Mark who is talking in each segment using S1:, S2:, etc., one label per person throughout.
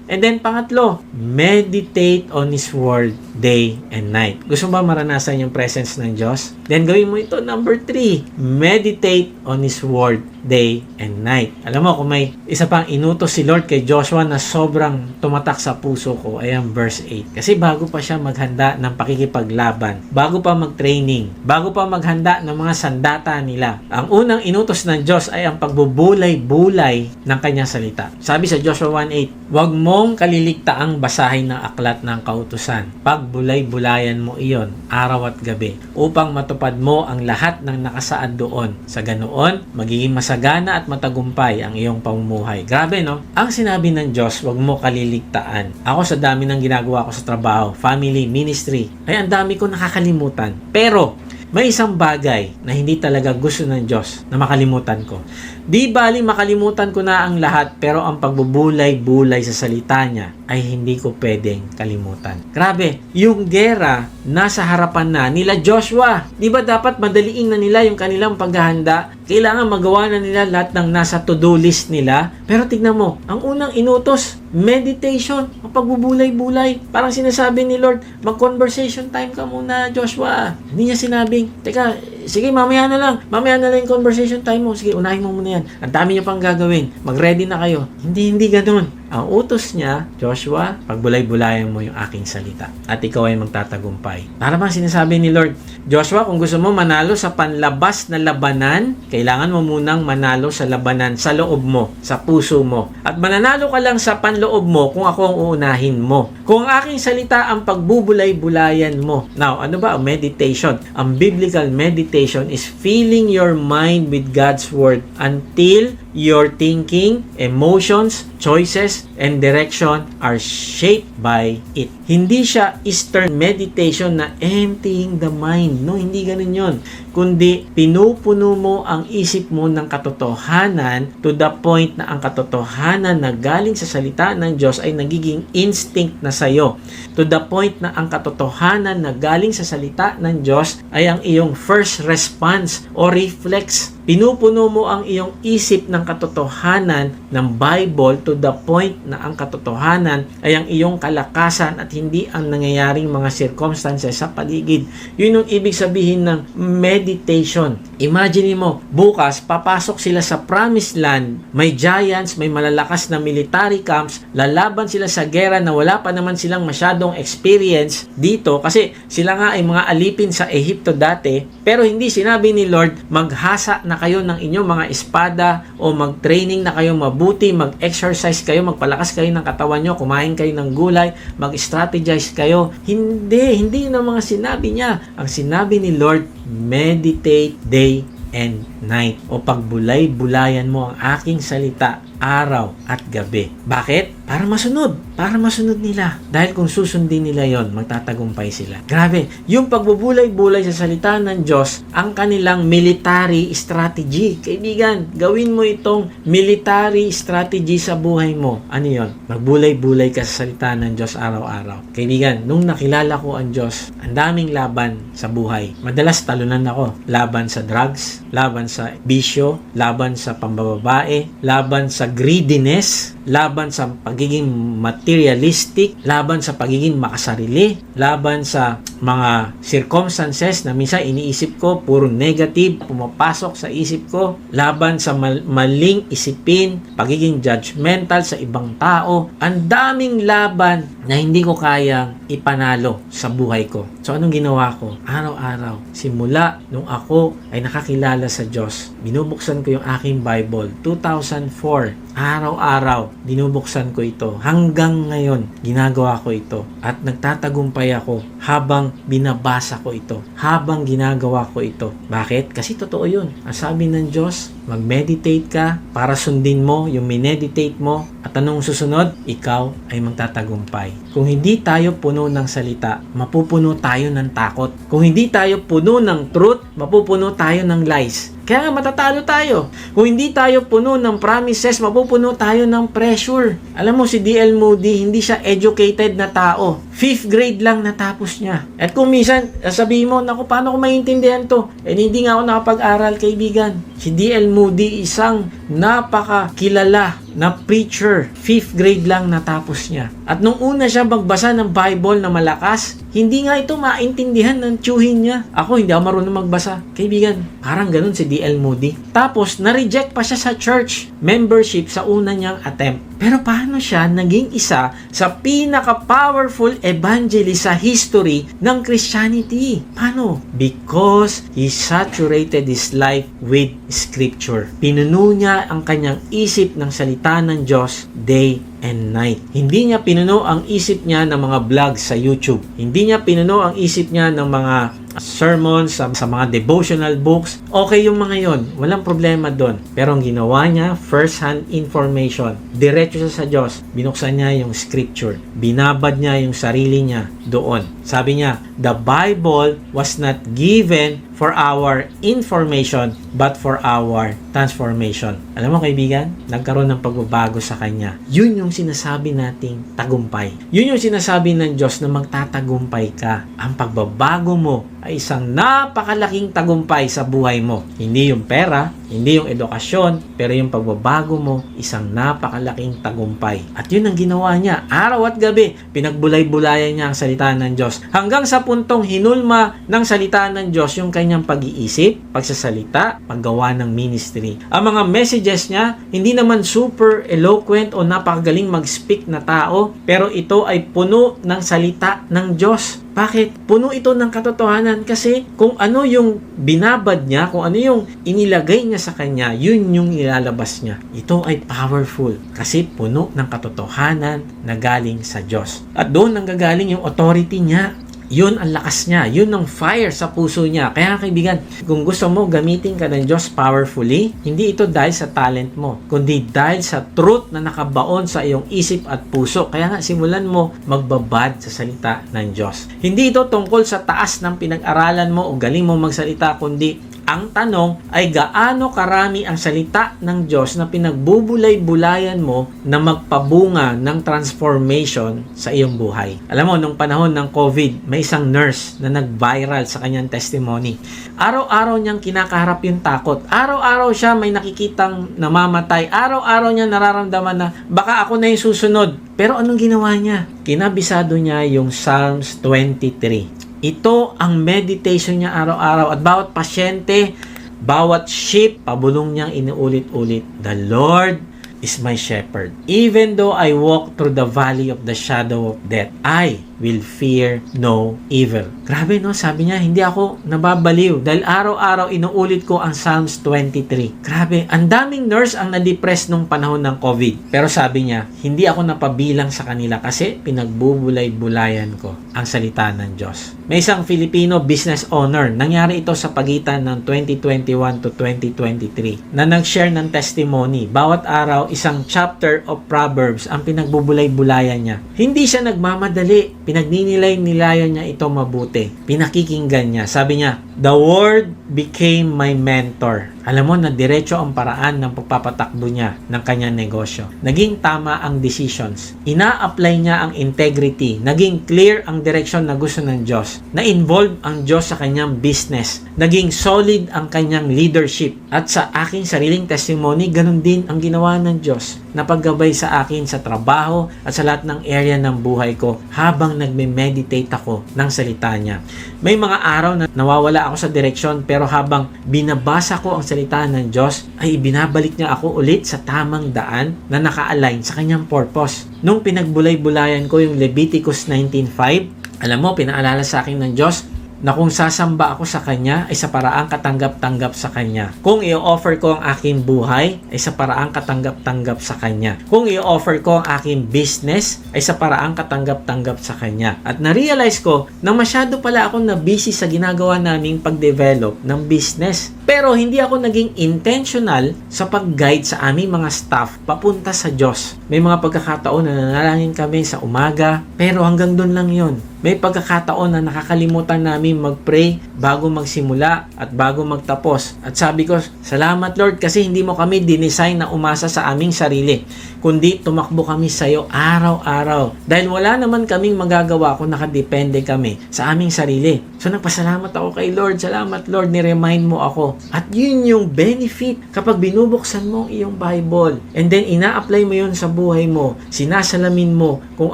S1: And then pangatlo, meditate on His Word day and night. Gusto mo ba maranasan yung presence ng Diyos? Then gawin mo ito. Number 3, meditate on His Word day and night. Alam mo, kung may isa pang inutos si Lord kay Joshua na sobrang tumatak sa puso ko, ay ang verse 8. Kasi bago pa siya maghanda ng pakikipaglaban, bago pa mag-training, bago pa maghanda ng mga sandata nila, ang unang inutos ng Diyos ay ang pagbubulay-bulay ng kanyang salita. Sabi sa Joshua 1:8, huwag mong kaliligtaang basahin ng aklat ng kautusan. Pagbulay-bulayan mo iyon araw at gabi upang matupad mo ang lahat ng nakasaad doon. Sa ganoon, magiging masagana at matagumpay ang iyong pamumuhay. Grabe, no? Ang sinabi ng Diyos, huwag mo kaliligtaan. Ako sa dami ng ginagawa ko sa trabaho, family, ministry, ay ang dami ko nakakalimutan. Pero, may isang bagay na hindi talaga gusto ng Diyos na makalimutan ko. Di bali makalimutan ko na ang lahat, pero ang pagbubulay-bulay sa salita niya ay hindi ko pwedeng kalimutan. Grabe, yung gera nasa harapan na nila Joshua. Di ba dapat madaliin na nila yung kanilang paghahanda? Kailangan magawa na nila lahat ng nasa to-do list nila. Pero tignan mo, ang unang inutos, meditation, ang pagbubulay-bulay. Parang sinasabi ni Lord, mag-conversation time ka muna, Joshua. Hindi niya sinabing, teka, sige, mamaya na lang yung conversation time mo. Sige, unahin mo muna yan. Ang dami niyo pang gagawin. Mag-ready na kayo. Hindi ganun. Ang utos niya, Joshua, pagbulay-bulayan mo yung aking salita at ikaw ay magtatagumpay. Para bang sinasabi ni Lord, Joshua, kung gusto mo manalo sa panlabas na labanan, kailangan mo munang manalo sa labanan sa loob mo, sa puso mo. At mananalo ka lang sa panloob mo kung ako ang uunahin mo. Kung ang aking salita ang pagbubulay-bulayan mo. Now, ano ba ang meditation? Ang biblical meditation is filling your mind with God's Word until your thinking, emotions, choices, and direction are shaped by it. Hindi siya Eastern meditation na emptying the mind. No, hindi ganun yun. Kundi pinupuno mo ang isip mo ng katotohanan to the point na ang katotohanan na galing sa salita ng Diyos ay nagiging instinct na sa'yo. To the point na ang katotohanan na galing sa salita ng Diyos ay ang iyong first response o reflex. Pinupuno mo ang iyong isip ng katotohanan ng Bible to the point na ang katotohanan ay ang iyong kalakasan at hindi ang nangyayaring mga circumstances sa paligid. Yun yung ibig sabihin ng meditation. Imagine mo, bukas papasok sila sa promised land, may giants, may malalakas na military camps, lalaban sila sa gera na wala pa naman silang masyadong experience dito kasi sila nga ay mga alipin sa Ehipto dati, pero hindi sinabi ni Lord, maghasa na kayo ng inyong mga espada o mag-training na kayo mabuti, mag-exercise kayo, magpalakas kayo ng katawan nyo, kumain kayo ng gulay, mag-strategize kayo. Hindi yun ang mga sinabi niya. Ang sinabi ni Lord, meditate day and night o pagbulay-bulayan mo ang aking salita araw at gabi. Bakit? Para masunod nila. Dahil kung susundin nila yon, magtatagumpay sila. Grabe, yung pagbubulay-bulay sa salita ng Diyos, ang kanilang military strategy. Kaibigan, gawin mo itong military strategy sa buhay mo. Ano yon? Magbulay-bulay ka sa salita ng Diyos araw-araw. Kaibigan, nung nakilala ko ang Diyos, ang daming laban sa buhay. Madalas talunan ako. Laban sa drugs, laban sa bisyo, laban sa pambababae, laban sa greediness, laban sa pagiging materialistic, laban sa pagiging makasarili, laban sa mga circumstances na minsan iniisip ko puro negative pumapasok sa isip ko, laban sa maling isipin, pagiging judgmental sa ibang tao. Ang daming laban na hindi ko kayang ipanalo sa buhay ko. So anong ginawa ko? Araw-araw, simula nung ako ay nakakilala sa Diyos, binubuksan ko yung aking Bible. 2004, araw-araw, binubuksan ko ito. Hanggang ngayon, ginagawa ko ito. At nagtatagumpay ako habang binabasa ko ito. Habang ginagawa ko ito. Bakit? Kasi totoo yun. Ang sabi ng Diyos, mag-meditate ka para sundin mo yung mineditate mo. At anong susunod? Ikaw ay magtatagumpay. Kung hindi tayo puno ng salita, mapupuno tayo ng takot. Kung hindi tayo puno ng truth, mapupuno tayo ng lies. Kaya matatalo tayo. Kung hindi tayo puno ng promises, mapupuno tayo ng pressure. Alam mo, si D.L. Moody, hindi siya educated na tao. 5th grade lang natapos niya. At kung minsan, sabihin mo, naku, paano ko maintindihan to? Hindi nga ako nakapag-aral, kaibigan. Si D.L. Moody, isang napakakilala na preacher. 5th grade lang natapos niya. At nung una siya magbasa ng Bible na malakas, hindi nga ito maintindihan ng tiyuhin niya. Ako, hindi ako marunong magbasa. Kaibigan, parang ganun si D.L. Moody. Tapos, na-reject pa siya sa church membership sa una niyang attempt. Pero paano siya naging isa sa pinaka-powerful evangelist sa history ng Christianity? Paano? Because he saturated his life with Scripture. Pinuno niya ang kanyang isip ng salita ng Diyos day and night. Hindi niya pinuno ang isip niya ng mga vlogs sa YouTube. Hindi niya pinuno ang isip niya ng mga sermons, sa mga devotional books. Okay yung mga yon, walang problema doon. Pero ang ginawa niya, first-hand information. Diretso siya sa Diyos. Binuksan niya yung scripture. Binabad niya yung sarili niya doon. Sabi niya, the Bible was not given for our information but for our transformation. Alam mo kaibigan, nagkaroon ng pagbabago sa kanya. Yun yung sinasabi nating tagumpay. Yun yung sinasabi ng Diyos na magtatagumpay ka. Ang pagbabago mo ay isang napakalaking tagumpay sa buhay mo. Hindi yung pera, hindi yung edukasyon, pero yung pagbabago mo, isang napakalaking tagumpay. At yun ang ginawa niya. Araw at gabi, pinagbulay-bulayan niya ang salita ng Diyos. Hanggang sa puntong hinulma ng salita ng Diyos yung kanyang pag-iisip, pagsasalita, paggawa ng ministry. Ang mga messages niya, hindi naman super eloquent o napakagaling mag-speak na tao, pero ito ay puno ng salita ng Diyos. Bakit? Puno ito ng katotohanan kasi kung ano yung binabad niya, kung ano yung inilagay niya sa kanya, yun yung ilalabas niya. Ito ay powerful kasi puno ng katotohanan na galing sa Diyos. At doon nanggagaling yung authority niya. Yun ang lakas niya. Yun ang fire sa puso niya. Kaya kaibigan, kung gusto mo gamitin ka ng Diyos powerfully, hindi ito dahil sa talent mo, kundi dahil sa truth na nakabaon sa iyong isip at puso. Kaya nga, simulan mo magbabad sa salita ng Diyos. Hindi ito tungkol sa taas ng pinag-aralan mo o galing mo magsalita, kundi ang tanong ay gaano karami ang salita ng Diyos na pinagbubulay-bulayan mo na magpabunga ng transformation sa iyong buhay. Alam mo, nung panahon ng COVID, may isang nurse na nag-viral sa kanyang testimony. Araw-araw niyang kinakaharap yung takot. Araw-araw siya may nakikitang namamatay. Araw-araw niya nararamdaman na baka ako na yung susunod. Pero anong ginawa niya? Kinabisado niya yung Psalms 23. Ito ang meditation niya araw-araw at bawat pasyente, bawat sheep, pabulong niyang inuulit-ulit. The Lord is my shepherd. Even though I walk through the valley of the shadow of death, I will fear no evil. Grabe no, sabi niya, hindi ako nababaliw dahil araw-araw inuulit ko ang Psalms 23. Grabe, ang daming nurse ang na-depress nung panahon ng COVID. Pero sabi niya, hindi ako napabilang sa kanila kasi pinagbubulay-bulayan ko ang salita ng Diyos. May isang Filipino business owner, nangyari ito sa pagitan ng 2021 to 2023, na nag-share ng testimony. Bawat araw, isang chapter of Proverbs ang pinagbubulay-bulayan niya. Hindi siya nagmamadali. Pinagninilay-nilayan niya ito mabuti. Pinakikinggan niya. Sabi niya, the Word became my mentor. Alam mo na diretso ang paraan ng pagpapatakbo niya ng kanyang negosyo. Naging tama ang decisions. Ina-apply niya ang integrity. Naging clear ang direksyon na gusto ng Diyos. Na-involve ang Diyos sa kanyang business. Naging solid ang kanyang leadership. At sa aking sariling testimony, ganun din ang ginawa ng Diyos. Napaggabay sa akin sa trabaho at sa lahat ng area ng buhay ko habang nagme-meditate ako ng salita niya. May mga araw na nawawala ako sa direksyon pero habang binabasa ko ang salita ng Diyos ay ibinabalik niya ako ulit sa tamang daan na naka-align sa kanyang purpose. Nung pinagbulay-bulayan ko yung Leviticus 19:5, alam mo, pinaalala sa akin ng Diyos na kung sasamba ako sa Kanya ay sa paraang katanggap-tanggap sa Kanya. Kung i-offer ko ang aking buhay ay sa paraang katanggap-tanggap sa Kanya. Kung i-offer ko ang aking business ay sa paraang katanggap-tanggap sa Kanya. At na-realize ko na masyado pala akong na-busy sa ginagawa naming pag-develop ng business. Pero hindi ako naging intentional sa pag-guide sa aming mga staff papunta sa Diyos. May mga pagkakataon na nanalangin kami sa umaga, pero hanggang doon lang yon. may pagkakataon na nakakalimutan namin mag-pray bago magsimula at bago magtapos. At sabi ko, salamat Lord kasi hindi mo kami dinesign na umasa sa aming sarili, kundi tumakbo kami sa iyo araw-araw. Dahil wala naman kaming magagawa kung nakadepende kami sa aming sarili. So nagpasalamat ako kay Lord. Salamat Lord, ni-remind mo ako. At yun yung benefit kapag binubuksan mo ang iyong Bible. And then ina-apply mo yun sa buhay mo. Sinasalamin mo kung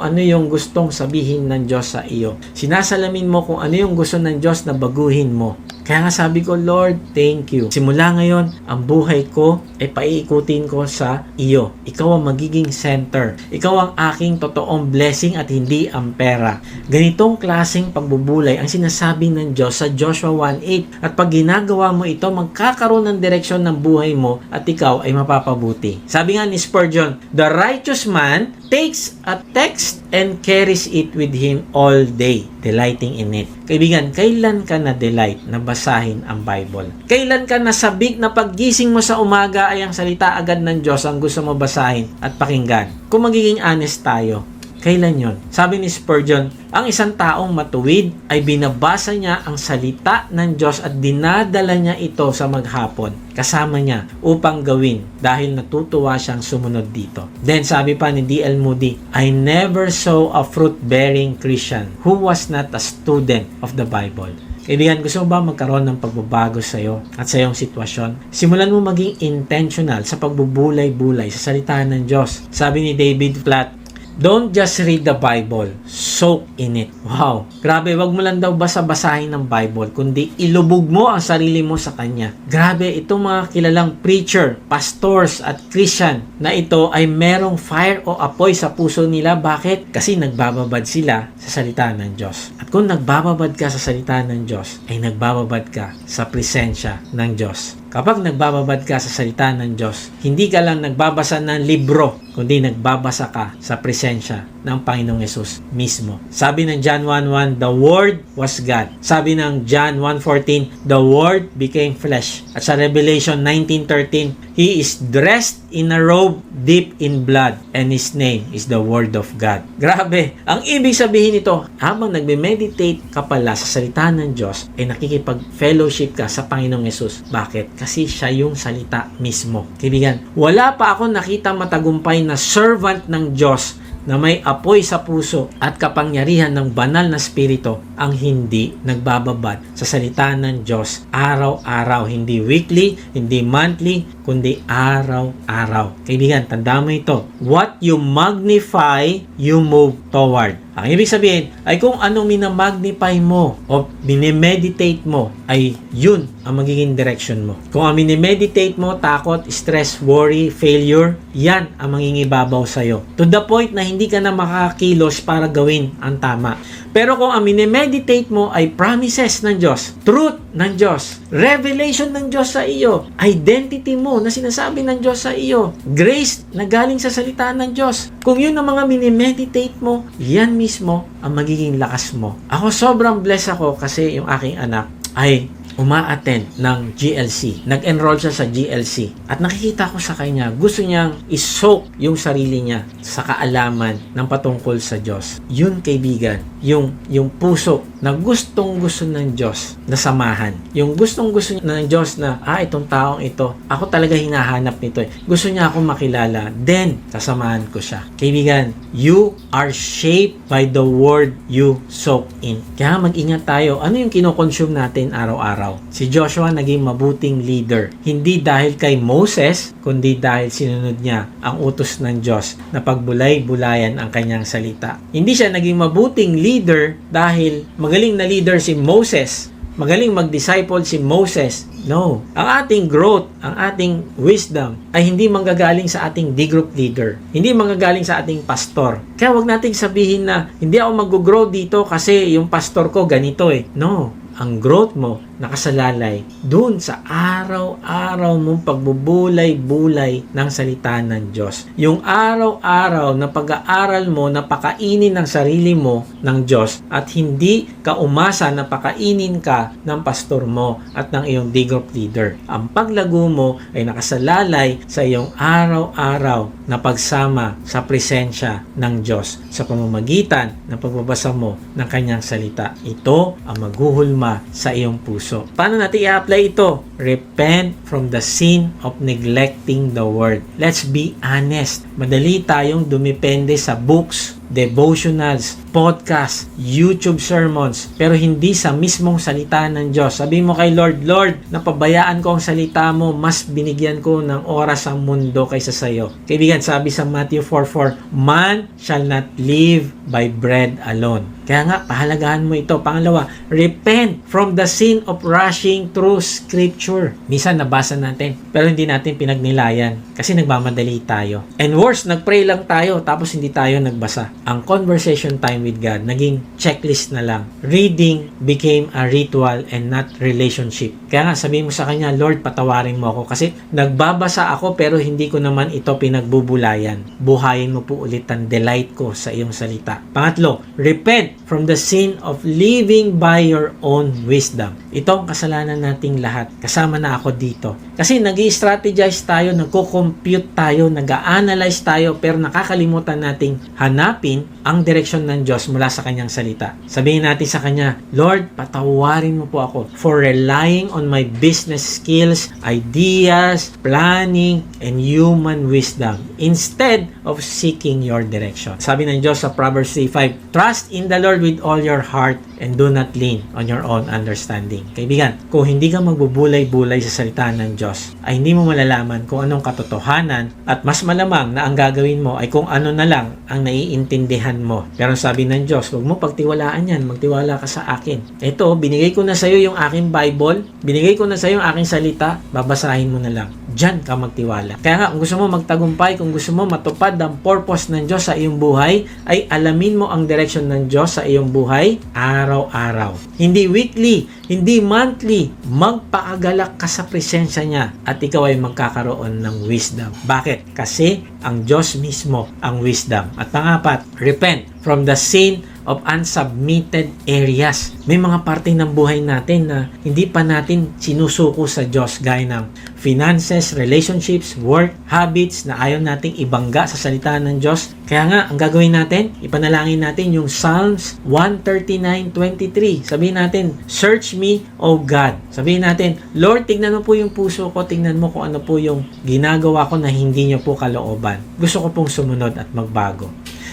S1: ano yung gustong sabihin ng Diyos sa iyo. Sinasalamin mo kung ano yung gusto ng Diyos na baguhin mo. Kaya nga sabi ko, Lord, thank you. Simula ngayon, ang buhay ko ay paiikutin ko sa iyo. Ikaw ang magiging center. Ikaw ang aking totoong blessing at hindi ang pera. Ganitong klaseng pagbubulay ang sinasabi ng Diyos sa Joshua 1:8. At pag ginagawa mo ito, magkakaroon ng direksyon ng buhay mo at ikaw ay mapapabuti. Sabi nga ni Spurgeon, the righteous man takes a text and carries it with him all day, delighting in it. Kaibigan, kailan ka na-delight na basahin ang Bible? Kailan ka nasabik na paggising mo sa umaga ay ang salita agad ng Diyos ang gusto mo basahin at pakinggan? Kung magiging honest tayo, kailan yon? Sabi ni Spurgeon, ang isang taong matuwid ay binabasa niya ang salita ng Diyos at dinadala niya ito sa maghapon kasama niya upang gawin dahil natutuwa siyang sumunod dito. Then sabi pa ni D.L. Moody, I never saw a fruit-bearing Christian who was not a student of the Bible. Kaibigan, gusto mo ba magkaroon ng pagbabago sa iyo at sa iyong sitwasyon? Simulan mo maging intentional sa pagbubulay-bulay sa salita ng Diyos. Sabi ni David Platt, don't just read the Bible, soak in it. Wow, grabe, wag mo lang daw basa-basahin ng Bible, kundi ilubog mo ang sarili mo sa Kanya. Grabe, itong mga kilalang preacher, pastors at Christian na ito ay merong fire o apoy sa puso nila. Bakit? Kasi nagbababad sila sa salita ng Diyos. At kung nagbababad ka sa salita ng Diyos, ay nagbababad ka sa presensya ng Diyos. Kapag nagbababad ka sa salita ng Diyos, hindi ka lang nagbabasa ng libro, kundi nagbabasa ka sa presensya ng Panginoong Yesus mismo. Sabi ng John 1:1, the Word was God. Sabi ng John 1:14, the Word became flesh. At sa Revelation 19:13, He is dressed in a robe deep in blood, and His name is the Word of God. Grabe! Ang ibig sabihin nito, habang nagme-meditate ka pala sa salita ng Diyos, ay nakikipag-fellowship ka sa Panginoong Yesus. Bakit? Kasi siya yung salita mismo. Kaibigan, wala pa ako nakita matagumpay na servant ng Diyos na may apoy sa puso at kapangyarihan ng banal na spirito ang hindi nagbababad sa salita ng Diyos araw-araw. Hindi weekly, hindi monthly, kundi araw-araw. Kaibigan, tanda mo ito. What you magnify, you move toward. Ang ibig sabihin ay kung anong minamagnify mo o minimeditate mo ay yun ang magiging direction mo. Kung ang minimeditate mo, takot, stress, worry, failure, yan ang mangingibabaw sa'yo. To the point na hindi ka na makakilos para gawin ang tama. Pero kung ang minimeditate mo ay promises ng Diyos, truth ng Diyos, revelation ng Diyos sa iyo, identity mo na sinasabi ng Diyos sa iyo, grace na galing sa salita ng Diyos, kung yun ang mga minimeditate mo, yan mismo ang magiging lakas mo. Ako sobrang blessed ako kasi yung aking anak ay uma-attend ng GLC. Nag-enroll siya sa GLC. At nakikita ko sa kanya, gusto niyang isoak yung sarili niya sa kaalaman ng patungkol sa Diyos. Yun, kaibigan, yung puso na gustong-gusto ng Diyos na samahan. Yung gustong-gusto ng Diyos na, itong taong ito, ako talaga hinahanap nito. Gusto niya akong makilala. Then, sasamahan ko siya. Kaibigan, you are shaped by the word you soak in. Kaya mag-ingat tayo. Ano yung kinoconsume natin araw-araw? Si Joshua naging mabuting leader. Hindi dahil kay Moses, kundi dahil sinunod niya ang utos ng Diyos na pagbulay-bulayan ang kanyang salita. Hindi siya naging mabuting leader dahil magaling na leader si Moses. Magaling mag-disciple si Moses. No. Ang ating growth, ang ating wisdom ay hindi manggagaling sa ating D-group leader. Hindi manggagaling sa ating pastor. Kaya wag nating sabihin na hindi ako mag-grow dito kasi yung pastor ko ganito eh. No. Ang growth mo nakasalalay dun sa araw-araw mong pagbubulay-bulay ng salita ng Diyos. Yung araw-araw na pag-aaral mo, na pakainin ng sarili mo ng Diyos at hindi ka umasa na pakainin ka ng pastor mo at ng iyong D-group leader. Ang paglago mo ay nakasalalay sa iyong araw-araw na pagsama sa presensya ng Diyos sa pamamagitan ng pagbabasa mo ng kanyang salita. Ito ang maghuhulma sa iyong puso. Paano natin i-apply ito? Repent from the sin of neglecting the word. Let's be honest. Madali tayong dumepende sa books, devotionals, podcast, YouTube sermons, pero hindi sa mismong salita ng Diyos. Sabi mo kay Lord, Lord, napabayaan ko ang salita mo, mas binigyan ko ng oras ang mundo kaysa sa iyo. Kaibigan, sabi sa Matthew 4:4, man shall not live by bread alone. Kaya nga, pahalagahan mo ito. Pangalawa, repent from the sin of rushing through Scripture. Minsan nabasa natin, pero hindi natin pinagnilayan kasi nagmamadali tayo. And worse, nagpray lang tayo tapos hindi tayo nagbasa. Ang conversation time with God, naging checklist na lang. Reading became a ritual and not relationship. Kaya nga, sabihin mo sa Kanya, Lord, patawarin mo ako kasi nagbabasa ako pero hindi ko naman ito pinagbubulayan. Buhayin mo po ulit ang delight ko sa iyong salita. Pangatlo, repent from the sin of living by your own wisdom. Ito ang kasalanan nating lahat. Kasama na ako dito. Kasi nag-i-strategize tayo, nagko-compute tayo, nag-a-analyze tayo, pero nakakalimutan nating hanapin ang direksyon ng Diyos mula sa Kanyang salita. Sabihin natin sa Kanya, Lord, patawarin mo po ako for relying on my business skills, ideas, planning, and human wisdom instead of seeking your direction. Sabi ng Diyos sa Proverbs 3:5, trust in the Lord with all your heart and do not lean on your own understanding. Kaibigan, kung hindi ka magbubulay-bulay sa salita ng Diyos, ay hindi mo malalaman kung anong katotohanan at mas malamang na ang gagawin mo ay kung ano na lang ang naiintindihan mo. Pero sabi ng Diyos, huwag mo pagtiwalaan yan, magtiwala ka sa akin. Ito, binigay ko na sa iyo yung aking Bible, binigay ko na sa iyo yung aking salita, babasahin mo na lang. Diyan ka magtiwala. Kaya nga, kung gusto mo magtagumpay, kung gusto mo matupad ang purpose ng Diyos sa iyong buhay, ay alamin mo ang direction ng Diyos sa iyong buhay araw-araw. Hindi weekly, hindi monthly. Magpakagalak ka sa presensya niya at ikaw ay magkakaroon ng wisdom. Bakit? Kasi ang Diyos mismo ang wisdom. At pangapat, repent from the sin of unsubmitted areas. May mga parte ng buhay natin na hindi pa natin sinusuko sa Diyos, gaya ng finances, relationships, work, habits na ayaw nating ibangga sa salita ng Diyos. Kaya nga, ang gagawin natin, ipanalangin natin yung Psalms 139:23. Sabihin natin, search me, O God. Sabihin natin, Lord, tignan mo po yung puso ko, tignan mo kung ano po yung ginagawa ko na hindi niyo po kalooban. Gusto ko pong sumunod at magbago.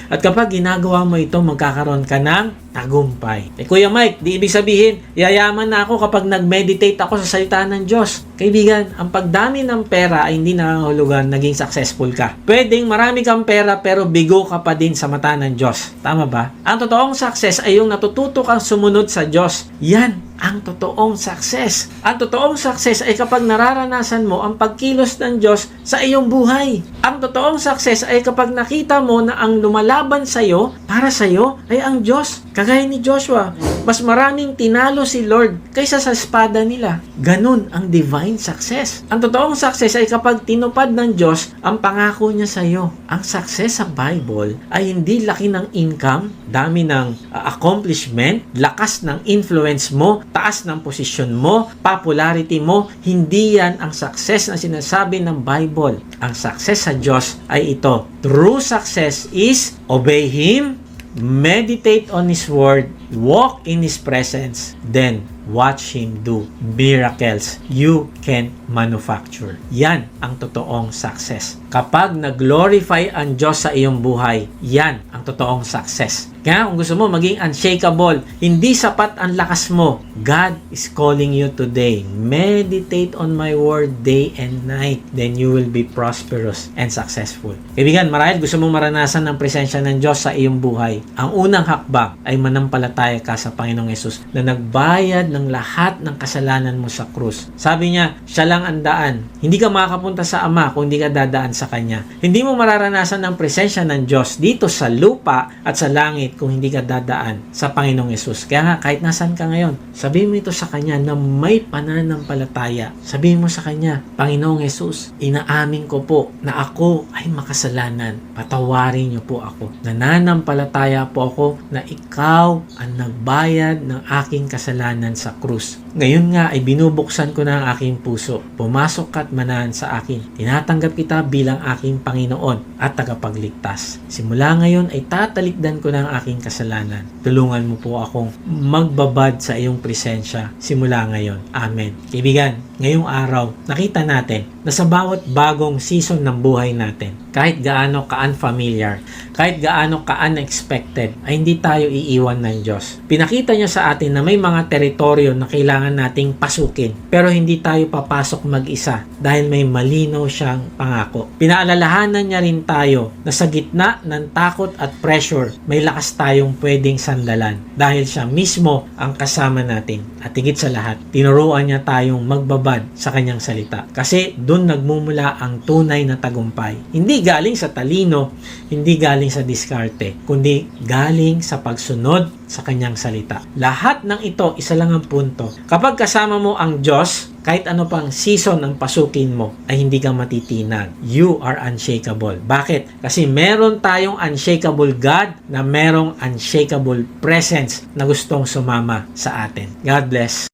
S1: At kapag ginagawa mo ito, magkakaroon ka ng tagumpay. Kuya Mike, di ibig sabihin, yayaman na ako kapag nag-meditate ako sa salita ng Diyos. Kaibigan, ang pagdami ng pera ay hindi nangangahulugan naging successful ka. Pwedeng marami kang pera pero bigo ka pa din sa mata ng Diyos. Tama ba? Ang totoong success ay yung natututo kang sumunod sa Diyos. Yan ang totoong success. Ang totoong success ay kapag nararanasan mo ang pagkilos ng Diyos sa iyong buhay. Ang totoong success ay kapag nakita mo na ang lumalaban sa iyo, para sa iyo, ay ang Diyos. Kagaya ni Joshua, mas maraming tinalo si Lord kaysa sa espada nila. Ganun ang divine success. Ang totoong success ay kapag tinupad ng Diyos ang pangako niya sa iyo. Ang success sa Bible ay hindi laki ng income, dami ng accomplishment, lakas ng influence mo, taas ng posisyon mo, popularity mo. Hindi yan ang success na sinasabi ng Bible. Ang success sa Diyos ay ito. True success is obey Him, meditate on His Word, walk in His presence, then watch Him do miracles you can manufacture. Yan ang totoong success. Kapag nag-glorify ang Diyos sa iyong buhay, yan ang totoong success. Kaya kung gusto mo maging unshakable, hindi sapat ang lakas mo. God is calling you today. Meditate on my word day and night. Then you will be prosperous and successful. Kaibigan, marahil gusto mo maranasan ng presensya ng Diyos sa iyong buhay. Ang unang hakbang ay manampalataya ka sa Panginoong Yesus na nagbayad ng lahat ng kasalanan mo sa krus. Sabi niya, siya lang ang daan. Hindi ka makakapunta sa Ama kung hindi ka dadaan sa Kanya. Hindi mo mararanasan ng presensya ng Diyos dito sa lupa at sa langit langit kung hindi ka dadaan sa Panginoong Yesus. Kaya nga, kahit nasan ka ngayon, sabihin mo ito sa Kanya na may pananampalataya. Sabihin mo sa Kanya, Panginoong Yesus, inaamin ko po na ako ay makasalanan. Patawarin niyo po ako. Nananampalataya po ako na ikaw ang nagbayad ng aking kasalanan sa krus. Ngayon nga ay binubuksan ko na ang aking puso. Pumasok ka at manahan sa akin. Tinatanggap kita bilang aking Panginoon at tagapagligtas. Simula ngayon ay tatalikdan ko na ang aking kasalanan. Tulungan mo po akong magbabad sa iyong presensya simula ngayon. Amen. Kaibigan, ngayong araw, nakita natin na sa bawat bagong season ng buhay natin, kahit gaano ka-unfamiliar, kahit gaano ka-unexpected, ay hindi tayo iiwan ng Diyos. Pinakita niya sa atin na may mga teritoryo na kailangan nating pasukin, pero hindi tayo papasok mag-isa dahil may malinaw siyang pangako. Pinaalalahanan niya rin tayo na sa gitna ng takot at pressure, may lakas tayong pwedeng sandalan dahil siya mismo ang kasama natin. At higit sa lahat, tinuruan niya tayong magbabad sa kanyang salita. Kasi doon nagmumula ang tunay na tagumpay. Hindi galing sa talino, hindi galing sa diskarte, kundi galing sa pagsunod sa kanyang salita. Lahat ng ito, isa lang ang punto. Kapag kasama mo ang Diyos, kahit ano pang season ang pasukin mo, ay hindi ka matitinag. You are unshakable. Bakit? Kasi meron tayong unshakable God na merong unshakable presence na gustong sumama sa atin. God bless.